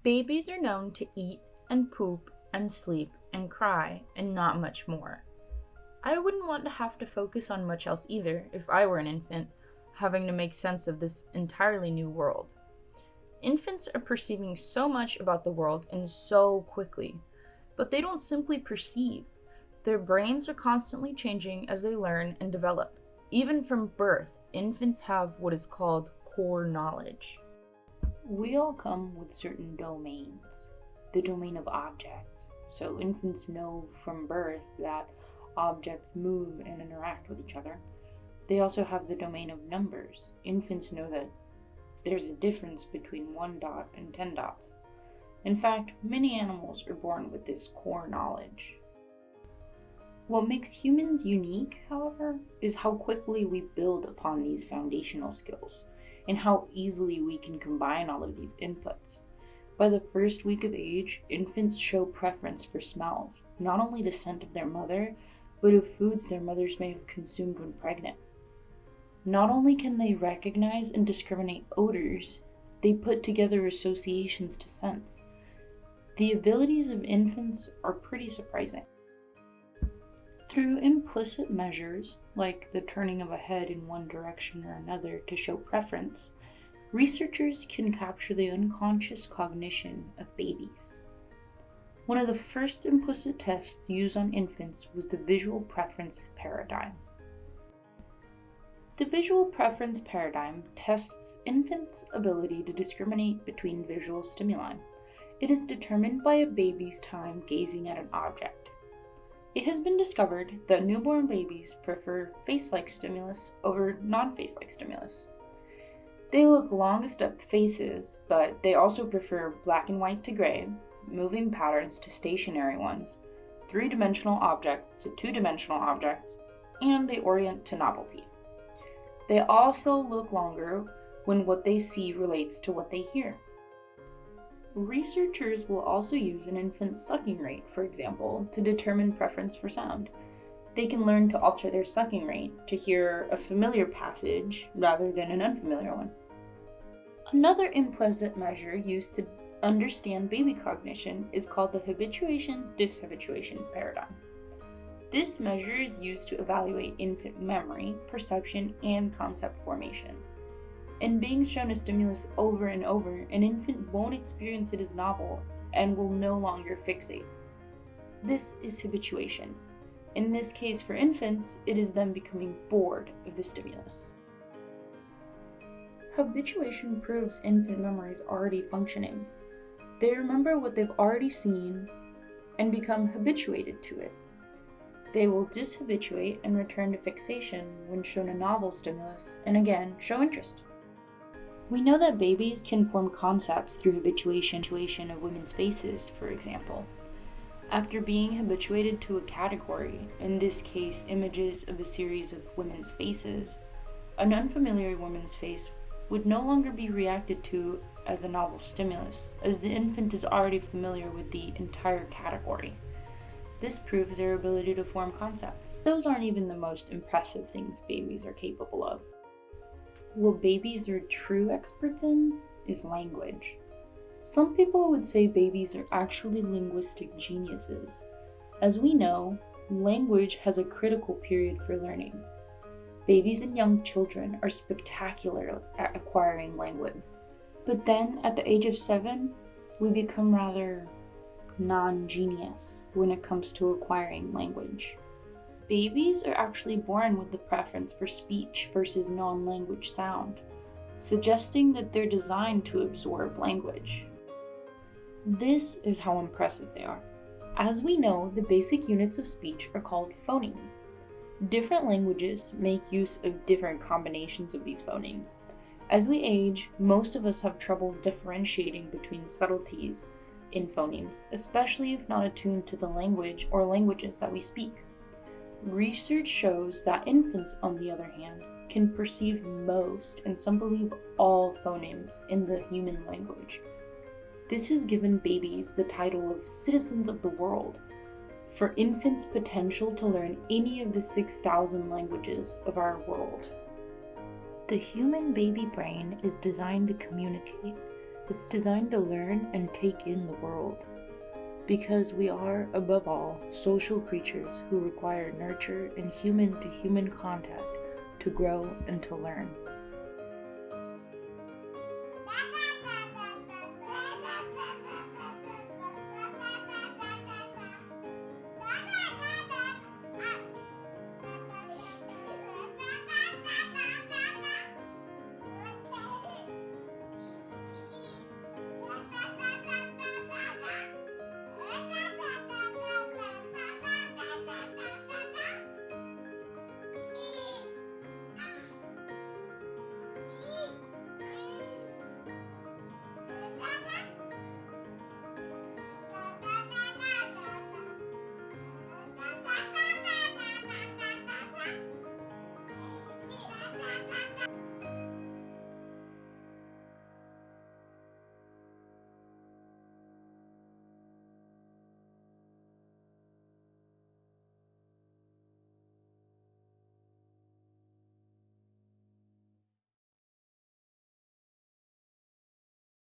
Babies are known to eat and poop and sleep and cry and not much more. I wouldn't want to have to focus on much else either if I were an infant, having to make sense of this entirely new world. Infants are perceiving so much about the world and so quickly, but they don't simply perceive. Their brains are constantly changing as they learn and develop. Even from birth, infants have what is called core knowledge. We all come with certain domains. The domain of objects. So infants know from birth that objects move and interact with each other. They also have the domain of numbers. Infants know that there's a difference between 1 dot and 10 dots. In fact, many animals are born with this core knowledge. What makes humans unique, however, is how quickly we build upon these foundational skills, and how easily we can combine all of these inputs. By the first week of age, infants show preference for smells, not only the scent of their mother, but of foods their mothers may have consumed when pregnant. Not only can they recognize and discriminate odors, they put together associations to scents. The abilities of infants are pretty surprising. Through implicit measures, like the turning of a head in one direction or another to show preference, researchers can capture the unconscious cognition of babies. One of the first implicit tests used on infants was the visual preference paradigm. The visual preference paradigm tests infants' ability to discriminate between visual stimuli. It is determined by a baby's time gazing at an object. It has been discovered that newborn babies prefer face-like stimulus over non-face-like stimulus. They look longest at faces, but they also prefer black and white to gray, moving patterns to stationary ones, three-dimensional objects to two-dimensional objects, and they orient to novelty. They also look longer when what they see relates to what they hear. Researchers will also use an infant's sucking rate, for example, to determine preference for sound. They can learn to alter their sucking rate to hear a familiar passage rather than an unfamiliar one. Another implicit measure used to understand baby cognition is called the habituation-dishabituation paradigm. This measure is used to evaluate infant memory, perception, and concept formation. In being shown a stimulus over and over, an infant won't experience it as novel and will no longer fixate. This is habituation. In this case for infants, it is them becoming bored of the stimulus. Habituation proves infant memory is already functioning. They remember what they've already seen and become habituated to it. They will dishabituate and return to fixation when shown a novel stimulus and again show interest. We know that babies can form concepts through habituation of women's faces, for example. After being habituated to a category, in this case images of a series of women's faces, an unfamiliar woman's face would no longer be reacted to as a novel stimulus, as the infant is already familiar with the entire category. This proves their ability to form concepts. Those aren't even the most impressive things babies are capable of. What babies are true experts in is language. Some people would say babies are actually linguistic geniuses. As we know, language has a critical period for learning. Babies and young children are spectacular at acquiring language. But then, at the age of 7, we become rather non-genius when it comes to acquiring language. Babies are actually born with the preference for speech versus non-language sound, suggesting that they're designed to absorb language. This is how impressive they are. As we know, the basic units of speech are called phonemes. Different languages make use of different combinations of these phonemes. As we age, most of us have trouble differentiating between subtleties in phonemes, especially if not attuned to the language or languages that we speak. Research shows that infants, on the other hand, can perceive most, and some believe all, phonemes in the human language. This has given babies the title of citizens of the world, for infants' potential to learn any of the 6,000 languages of our world. The human baby brain is designed to communicate, It's designed to learn and take in the world, because we are, above all, social creatures who require nurture and human-to-human contact to grow and to learn.